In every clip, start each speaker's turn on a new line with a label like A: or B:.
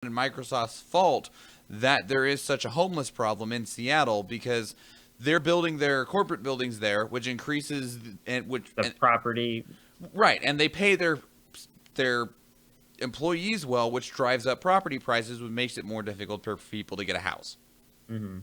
A: and Microsoft's fault that there is such a homeless problem in Seattle because they're building their corporate buildings there, which increases
B: the property.
A: Right, and they pay their employees well, which drives up property prices, which makes it more difficult for people to get a house.
B: Mm-hmm.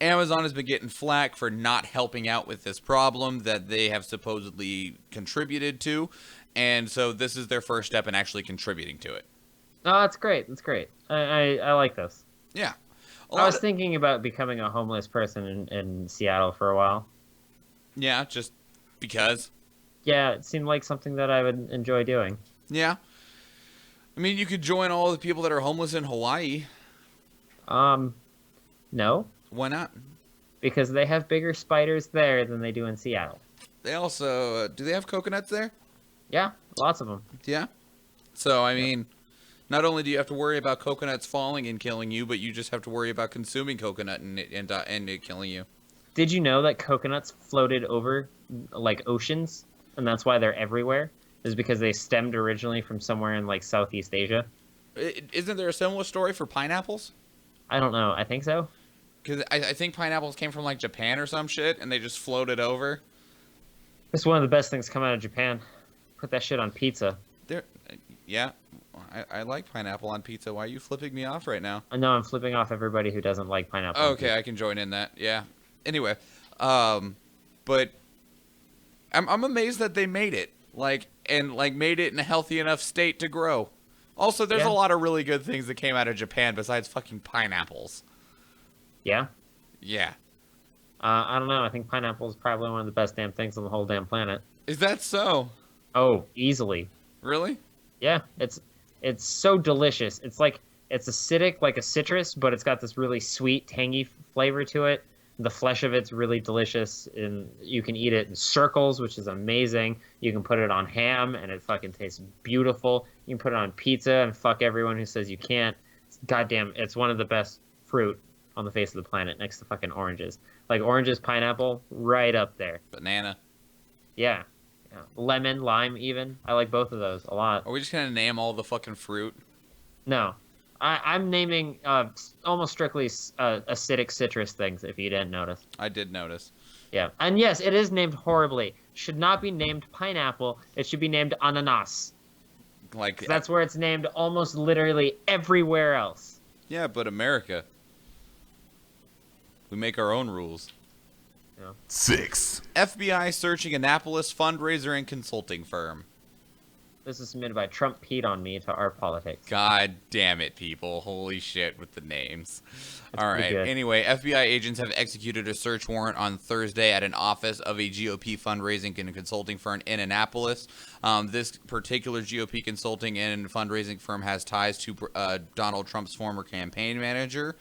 A: Amazon has been getting flack for not helping out with this problem that they have supposedly contributed to, and so this is their first step in actually contributing to it.
B: Oh, that's great. That's great. I like this.
A: Yeah.
B: I was thinking about becoming a homeless person in Seattle for a while.
A: Yeah, just because.
B: Yeah, it seemed like something that I would enjoy doing.
A: Yeah. I mean, you could join all the people that are homeless in Hawaii.
B: No.
A: Why not?
B: Because they have bigger spiders there than they do in Seattle.
A: They also, do they have coconuts there?
B: Yeah, lots of them.
A: Yeah. So, I mean, not only do you have to worry about coconuts falling and killing you, but you just have to worry about consuming coconut and it killing you.
B: Did you know that coconuts floated over, like, oceans? And that's why they're everywhere? Is because they stemmed originally from somewhere in, like, Southeast Asia?
A: Isn't there a similar story for pineapples?
B: I don't know. I think so.
A: Because I think pineapples came from, like, Japan or some shit, and they just floated over.
B: It's one of the best things come out of Japan. Put that shit on pizza.
A: Yeah, I like pineapple on pizza. Why are you flipping me off right now?
B: No, I'm flipping off everybody who doesn't like pineapple.
A: Okay, I can join in that. Yeah. Anyway, but I'm amazed that they made it. Made it in a healthy enough state to grow. Also, there's a lot of really good things that came out of Japan besides fucking pineapples.
B: Yeah?
A: Yeah.
B: I don't know. I think pineapple is probably one of the best damn things on the whole damn planet.
A: Is that so?
B: Oh, easily.
A: Really?
B: Yeah, it's so delicious. It's acidic like a citrus, but it's got this really sweet, tangy flavor to it. The flesh of it's really delicious, and you can eat it in circles, which is amazing. You can put it on ham, and it fucking tastes beautiful. You can put it on pizza, and fuck everyone who says you can't. Goddamn, it's one of the best fruit on the face of the planet, next to fucking oranges. Like oranges, pineapple, right up there.
A: Banana.
B: Yeah. Lemon, lime, even. I like both of those a lot.
A: Are we just gonna name all the fucking fruit?
B: No. I'm naming almost strictly acidic citrus things, if you didn't notice.
A: I did notice.
B: Yeah. And yes, it is named horribly. Should not be named pineapple. It should be named ananas.
A: Like
B: that's where it's named almost literally everywhere else.
A: Yeah, but America. We make our own rules.
B: Yeah.
C: 6.
A: FBI searching Annapolis fundraiser and consulting firm.
B: This is submitted by Trump Pete on me to our politics.
A: God damn it, people. Holy shit with the names.
B: That's
A: all right.
B: good.
A: Anyway, FBI agents have executed a search warrant on Thursday at an office of a GOP fundraising and consulting firm in Annapolis. This particular GOP consulting and fundraising firm has ties to Donald Trump's former campaign manager.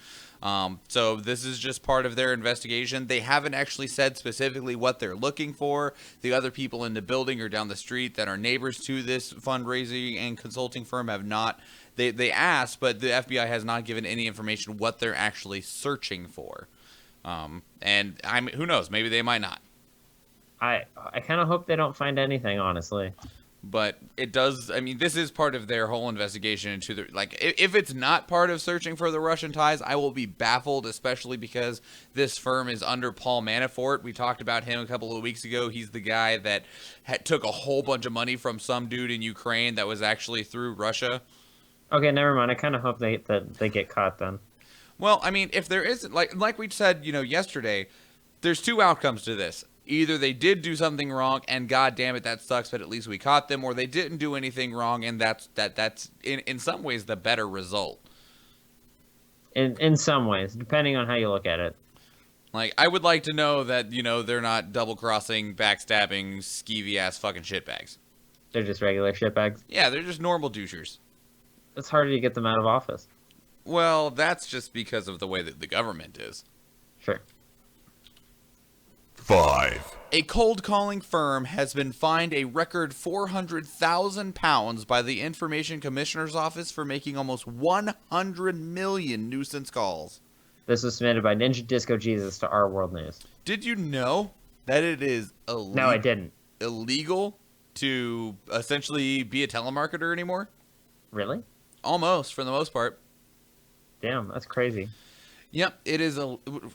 A: So this is just part of their investigation. They haven't actually said specifically what they're looking for. The other people in the building or down the street that are neighbors to this fundraising and consulting firm have not. They asked, but the FBI has not given any information what they're actually searching for. And who knows? Maybe they might not.
B: I kind of hope they don't find anything, honestly.
A: But it does. I mean, this is part of their whole investigation into the if it's not part of searching for the Russian ties, I will be baffled, especially because this firm is under Paul Manafort. We talked about him a couple of weeks ago. He's the guy that took a whole bunch of money from some dude in Ukraine that was actually through Russia.
B: Okay, never mind. I kind of hope that they get caught then.
A: Well, I mean, if there isn't, like we said, yesterday, there's two outcomes to this. Either they did do something wrong, and god damn it, that sucks, but at least we caught them, or they didn't do anything wrong, and that's in some ways the better result.
B: In some ways, depending on how you look at it.
A: Like, I would like to know that, they're not double-crossing, backstabbing, skeevy-ass fucking shitbags.
B: They're just regular shitbags?
A: Yeah, they're just normal douchers.
B: It's harder to get them out of office.
A: Well, that's just because of the way that the government is.
B: Sure.
C: 5.
A: A cold-calling firm has been fined a record £400,000 by the Information Commissioner's Office for making almost 100 million nuisance calls.
B: This was submitted by Ninja Disco Jesus to Our World News.
A: Did you know that it is
B: No, I didn't.
A: illegal to essentially be a telemarketer anymore?
B: Really?
A: Almost, for the most part.
B: Damn, that's crazy.
A: Yep, it is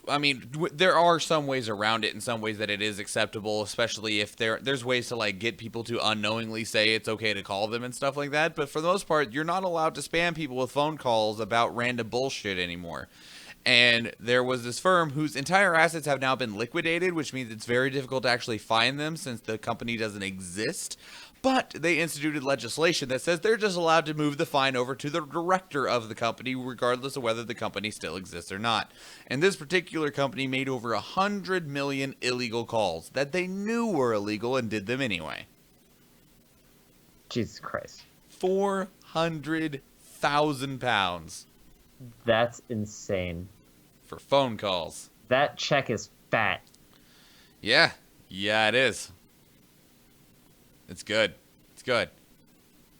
A: I mean, there are some ways around it and some ways that it is acceptable, especially if there's ways to like get people to unknowingly say it's okay to call them and stuff like that. But for the most part, you're not allowed to spam people with phone calls about random bullshit anymore. And there was this firm whose entire assets have now been liquidated, which means it's very difficult to actually find them since the company doesn't exist. But they instituted legislation that says they're just allowed to move the fine over to the director of the company, regardless of whether the company still exists or not. And this particular company made over 100 million illegal calls that they knew were illegal and did them anyway.
B: Jesus Christ.
A: £400,000
B: That's insane.
A: for phone calls.
B: That check is fat.
A: Yeah, it is. It's good. It's good.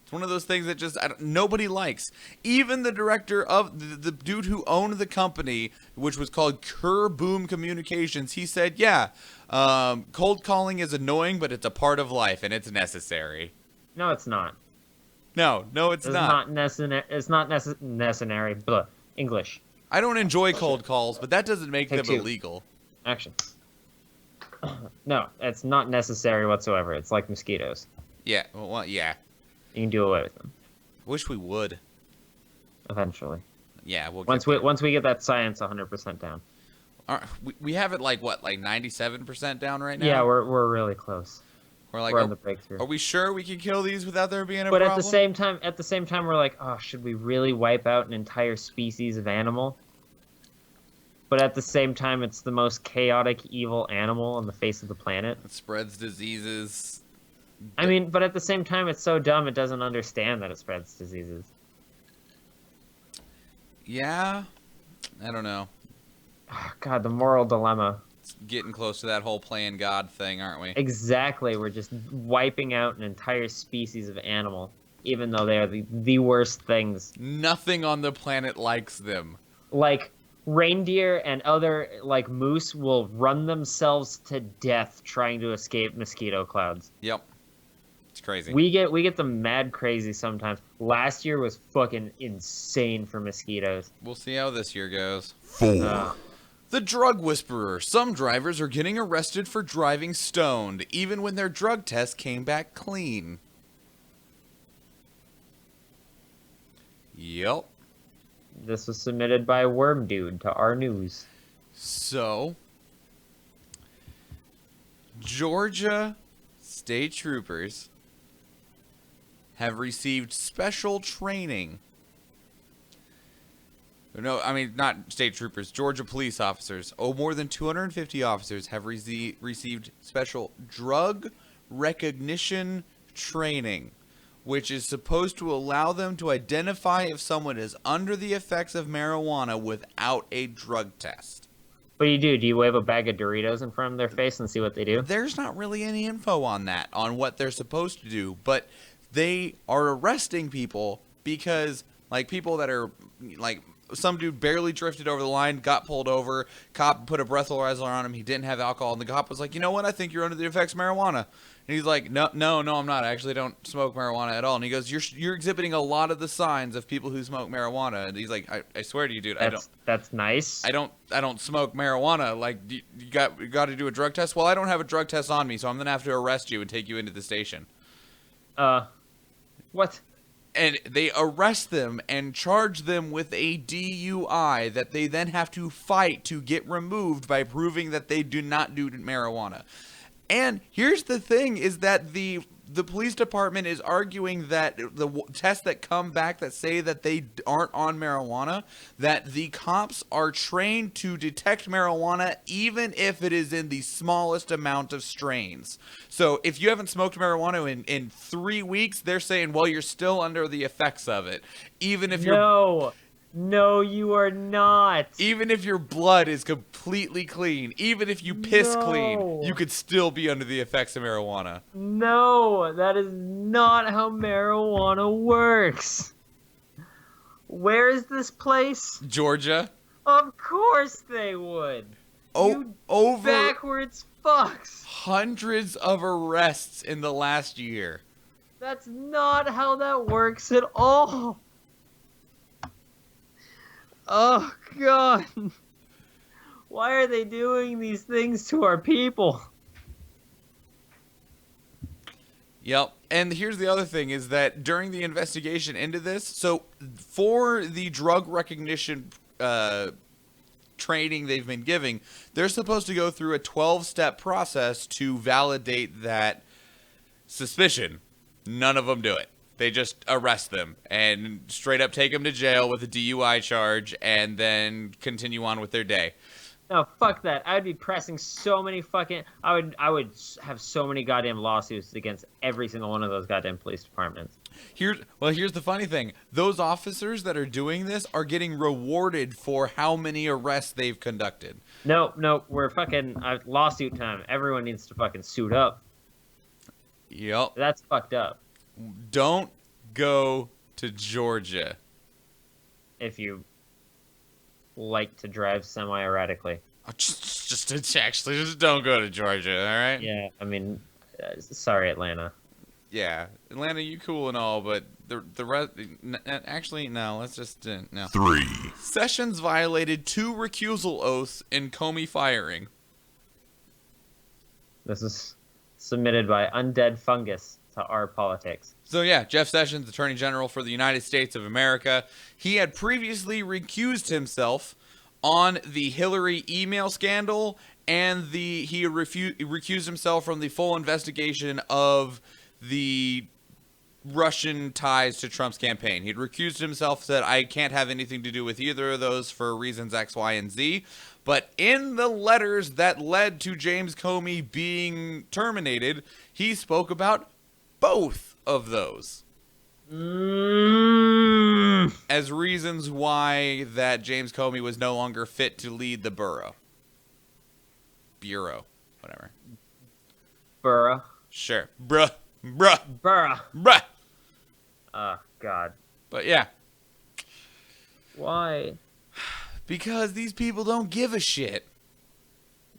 A: It's one of those things that just nobody likes. Even the director of the dude who owned the company, which was called Boom Communications, he said, "Yeah, cold calling is annoying, but it's a part of life and it's necessary."
B: No, it's not.
A: No, it's not.
B: It's not necessary. Blah. English.
A: I don't enjoy cold calls, but that doesn't make them illegal.
B: Action. No, it's not necessary whatsoever. It's like mosquitoes.
A: Yeah, well, yeah.
B: You can do away with them
A: Wish we would.
B: eventually.
A: Yeah,
B: Once we get that science 100% down.
A: We have it like 97% down right now.
B: Yeah, we're really close.
A: We're
B: on the breakthrough.
A: Are we sure we can kill these without there being a
B: But
A: problem?
B: at the same time, we're like, oh, should we really wipe out an entire species of animal? But at the same time, it's the most chaotic, evil animal on the face of the planet.
A: It spreads diseases.
B: I mean, but at the same time, it's so dumb it doesn't understand that it spreads diseases.
A: Yeah, I don't know.
B: Oh, God, the moral dilemma.
A: It's getting close to that whole playing God thing, aren't we?
B: Exactly. We're just wiping out an entire species of animal, even though they are the worst things.
A: Nothing on the planet likes them.
B: Like, reindeer and other, like, moose will run themselves to death trying to escape mosquito clouds.
A: Yep. It's crazy.
B: We get them mad crazy sometimes. Last year was fucking insane for mosquitoes.
A: We'll see how this year goes.
C: 4,
A: The drug whisperer. Some drivers are getting arrested for driving stoned, even when their drug test came back clean. Yep.
B: This was submitted by Worm Dude to our news.
A: So, Georgia state troopers have received special training. No, I mean, not state troopers, Georgia police officers. More than 250 officers have received special drug recognition training, which is supposed to allow them to identify if someone is under the effects of marijuana without a drug test.
B: What do? Do you wave a bag of Doritos in front of their face and see what they do?
A: There's not really any info on that, on what they're supposed to do, but they are arresting people because, like, people that are, like, some dude barely drifted over the line, got pulled over, cop put a breathalyzer on him, he didn't have alcohol, and the cop was like, you know what, I think you're under the effects of marijuana. And he's like, no, I'm not. I actually don't smoke marijuana at all. And he goes, you're exhibiting a lot of the signs of people who smoke marijuana. And he's like, I swear to you, dude,
B: That's nice.
A: I don't smoke marijuana. Like, you got to do a drug test? Well, I don't have a drug test on me, so I'm going to have to arrest you and take you into the station.
B: What?
A: And they arrest them and charge them with a DUI that they then have to fight to get removed by proving that they do not do marijuana. And here's the thing, is that the police department is arguing that the tests that come back that say that they aren't on marijuana, that the cops are trained to detect marijuana even if it is in the smallest amount of strains. So if you haven't smoked marijuana in 3 weeks, they're saying, well, you're still under the effects of it. Even if
B: No, you are not.
A: Even if your blood is completely clean, even if you piss clean, you could still be under the effects of marijuana.
B: No, that is not how marijuana works. Where is this place?
A: Georgia?
B: Of course they would.
A: Over
B: Backwards fucks.
A: hundreds of arrests in the last year.
B: That's not how that works at all. Oh God! Why are they doing these things to our people?
A: Yep. And here's the other thing is that during the investigation into this, so for the drug recognition training they've been giving, they're supposed to go through a 12-step process to validate that suspicion. None of them do it. They just arrest them and straight up take them to jail with a DUI charge and then continue on with their day.
B: No, fuck that. I would be pressing so many fucking. I would have so many goddamn lawsuits against every single one of those goddamn police departments.
A: Here's the funny thing. Those officers that are doing this are getting rewarded for how many arrests they've conducted.
B: No, we're fucking lawsuit time. Everyone needs to fucking suit up.
A: Yep.
B: That's fucked up.
A: Don't go to Georgia.
B: If you like to drive semi-erratically.
A: Just don't go to Georgia, all right?
B: Yeah, I mean, sorry, Atlanta.
A: Yeah, Atlanta, you cool and all, but the rest. Actually, no. Let's just no.
C: 3,
A: Sessions violated 2 recusal oaths in Comey firing.
B: This is submitted by Undead Fungus to our politics.
A: So yeah, Jeff Sessions, Attorney General for the United States of America, he had previously recused himself on the Hillary email scandal, and he recused himself from the full investigation of the Russian ties to Trump's campaign. He'd recused himself, said, I can't have anything to do with either of those for reasons X, Y, and Z. But in the letters that led to James Comey being terminated, he spoke about both of those as reasons why that James Comey was no longer fit to lead the bureau, whatever.
B: Burra.
A: Sure.
B: Burra.
A: Bruh.
B: Oh, God.
A: But yeah,
B: Why?
A: because these people don't give a shit.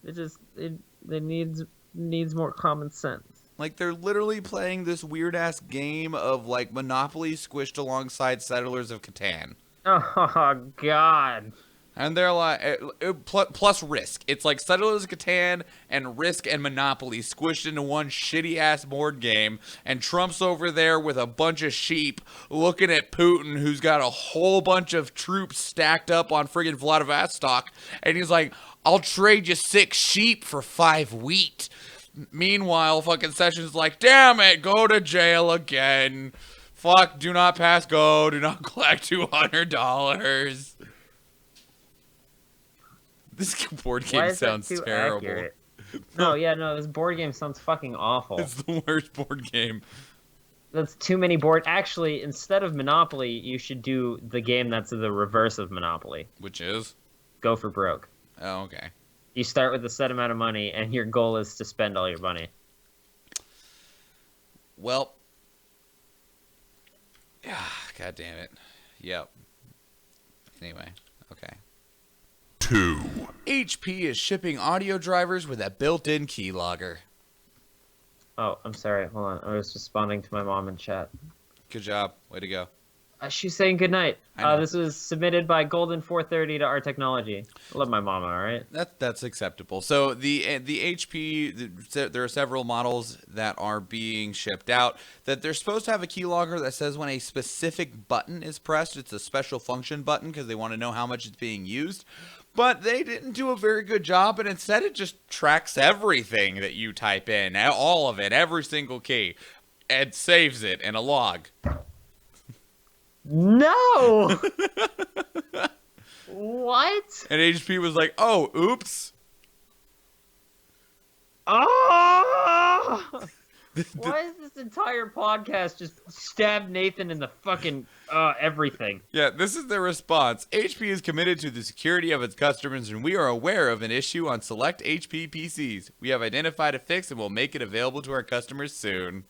B: They needs more common sense.
A: Like, they're literally playing this weird-ass game of, like, Monopoly squished alongside Settlers of Catan.
B: Oh, God.
A: And they're like, plus Risk. It's like Settlers of Catan and Risk and Monopoly squished into one shitty-ass board game, and Trump's over there with a bunch of sheep looking at Putin, who's got a whole bunch of troops stacked up on friggin' Vladivostok, and he's like, I'll trade you 6 sheep for 5 wheat. Meanwhile, fucking Sessions like, damn it, go to jail again. Fuck, do not pass go, do not collect $200. This board game sounds terrible.
B: Accurate? No, this board game sounds fucking awful.
A: It's the worst board game.
B: That's too many board. Actually, instead of Monopoly, you should do the game that's the reverse of Monopoly.
A: Which is?
B: Go for broke.
A: Oh, okay.
B: You start with a set amount of money, and your goal is to spend all your money.
A: Well, God damn it. Yep. Anyway, okay.
C: 2,
A: HP is shipping audio drivers with a built-in keylogger.
B: Oh, I'm sorry. Hold on. I was responding to my mom in chat.
A: Good job. Way to go.
B: She's saying goodnight.
A: I know.
B: This was submitted by Golden430 to Our Technology. I love my mama, all right?
A: That's acceptable. So the HP, there are several models that are being shipped out that they're supposed to have a keylogger that says when a specific button is pressed, it's a special function button because they want to know how much it's being used. But they didn't do a very good job, and instead it just tracks everything that you type in, all of it, every single key, and saves it in a log.
B: No! What?
A: And HP was like, oh, oops.
B: Oh! Why is this entire podcast just stab Nathan in the fucking everything?
A: Yeah, this is their response. HP is committed to the security of its customers, and we are aware of an issue on select HP PCs. We have identified a fix and will make it available to our customers soon.